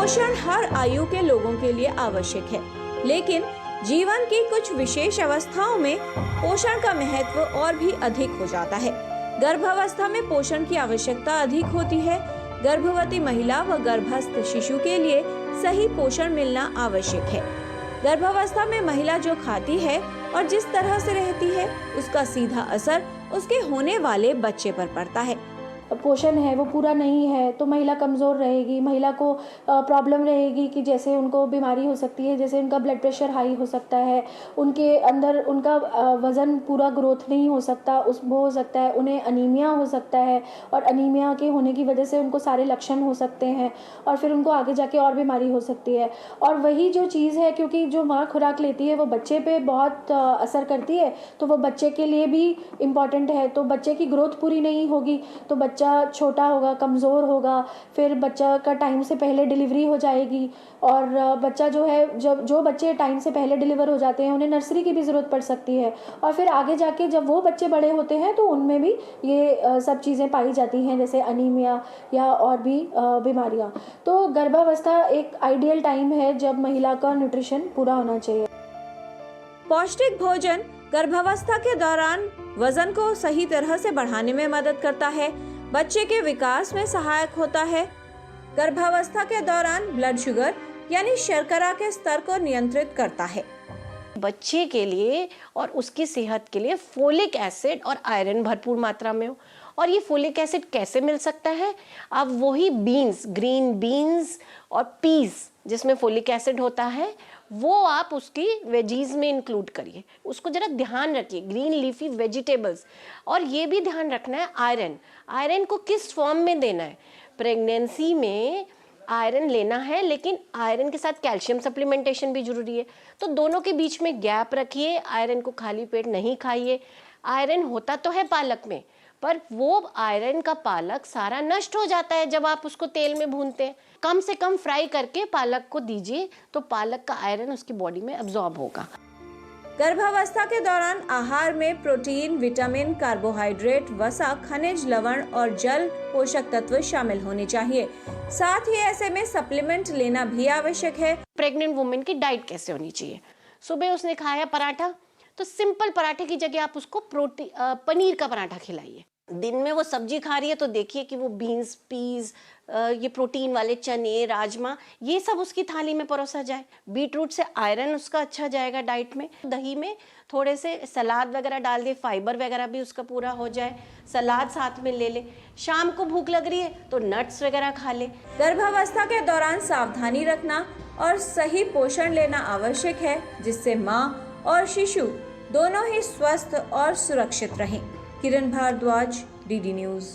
पोषण हर आयु के लोगों के लिए आवश्यक है, लेकिन जीवन की कुछ विशेष अवस्थाओं में पोषण का महत्व और भी अधिक हो जाता है। गर्भावस्था में पोषण की आवश्यकता अधिक होती है। गर्भवती महिला व गर्भस्थ शिशु के लिए सही पोषण मिलना आवश्यक है। गर्भावस्था में महिला जो खाती है और जिस तरह से रहती है, उसका सीधा असर उसके होने वाले बच्चे पर पड़ता है। पोषण है वो पूरा नहीं है तो महिला कमज़ोर रहेगी, महिला को प्रॉब्लम रहेगी कि जैसे उनको बीमारी हो सकती है, जैसे उनका ब्लड प्रेशर हाई हो सकता है, उनके अंदर उनका वज़न पूरा ग्रोथ नहीं हो सकता, वो हो सकता है उन्हें अनीमिया हो सकता है, और अनीमिया के होने की वजह से उनको सारे लक्षण हो सकते हैं और फिर उनको आगे जाके और बीमारी हो सकती है। और वही जो चीज़ है, क्योंकि जो माँ खुराक लेती है वो बच्चे पे बहुत असर करती है, तो वो बच्चे के लिए भी इम्पॉर्टेंट है। तो बच्चे की ग्रोथ पूरी नहीं होगी तो बच्चा छोटा होगा, कमज़ोर होगा, फिर बच्चा का टाइम से पहले डिलीवरी हो जाएगी। और बच्चा जो है, जब जो बच्चे टाइम से पहले डिलीवर हो जाते हैं उन्हें नर्सरी की भी ज़रूरत पड़ सकती है, और फिर आगे जाके जब वो बच्चे बड़े होते हैं तो उनमें भी ये सब चीज़ें पाई जाती हैं, जैसे अनीमिया या और भी बीमारियाँ। तो गर्भावस्था एक आइडियल टाइम है जब महिला का न्यूट्रिशन पूरा होना चाहिए। पौष्टिक भोजन गर्भावस्था के दौरान वजन को सही तरह से बढ़ाने में मदद करता है, बच्चे के विकास में सहायक होता है। गर्भावस्था के दौरान ब्लड शुगर यानी शर्करा के स्तर को नियंत्रित करता है। बच्चे के लिए और उसकी सेहत के लिए फोलिक एसिड और आयरन भरपूर मात्रा में हो। और ये फोलिक एसिड कैसे मिल सकता है? अब वही बीन्स, ग्रीन बीन्स और पीस जिसमें फोलिक एसिड होता है, वो आप उसकी वेजीज में इंक्लूड करिए। उसको जरा ध्यान रखिए, ग्रीन लीफी वेजिटेबल्स। और ये भी ध्यान रखना है आयरन को किस फॉर्म में देना है। प्रेगनेंसी में आयरन लेना है, लेकिन आयरन के साथ कैल्शियम सप्लीमेंटेशन भी जरूरी है। तो दोनों के बीच में गैप रखिए, आयरन को खाली पेट नहीं खाइए। आयरन होता तो है पालक में, पर वो आयरन का पालक सारा नष्ट हो जाता है जब आप उसको तेल में भूनते हैं। कम से कम फ्राई करके पालक को दीजिए, तो पालक का आयरन उसकी बॉडी में अब्सॉर्ब होगा। गर्भावस्था के दौरान आहार में प्रोटीन, विटामिन, कार्बोहाइड्रेट, वसा, खनिज, लवण और जल पोषक तत्व शामिल होने चाहिए। साथ ही ऐसे में सप्लीमेंट लेना भी आवश्यक है। प्रेग्नेंट वुमेन की डाइट कैसे होनी चाहिए? सुबह उसने खाया पराठा, तो सिंपल पराठे की जगह आप उसको पनीर का पराठा खिलाइए। दिन में वो सब्जी खा रही है तो देखिए कि वो बीन्स, पीस, ये प्रोटीन वाले चने, राजमा, ये सब उसकी थाली में परोसा जाए। बीटरूट से आयरन उसका अच्छा जाएगा डाइट में। दही में थोड़े से सलाद वगैरह डाल दिए, फाइबर वगैरह भी उसका पूरा हो जाए। सलाद साथ में ले ले। शाम को भूख लग रही है तो नट्स वगैरह खा ले। गर्भावस्था के दौरान सावधानी रखना और सही पोषण लेना आवश्यक है, जिससे माँ और शिशु दोनों ही स्वस्थ और सुरक्षित रहें। किरण भारद्वाज, डीडी न्यूज़।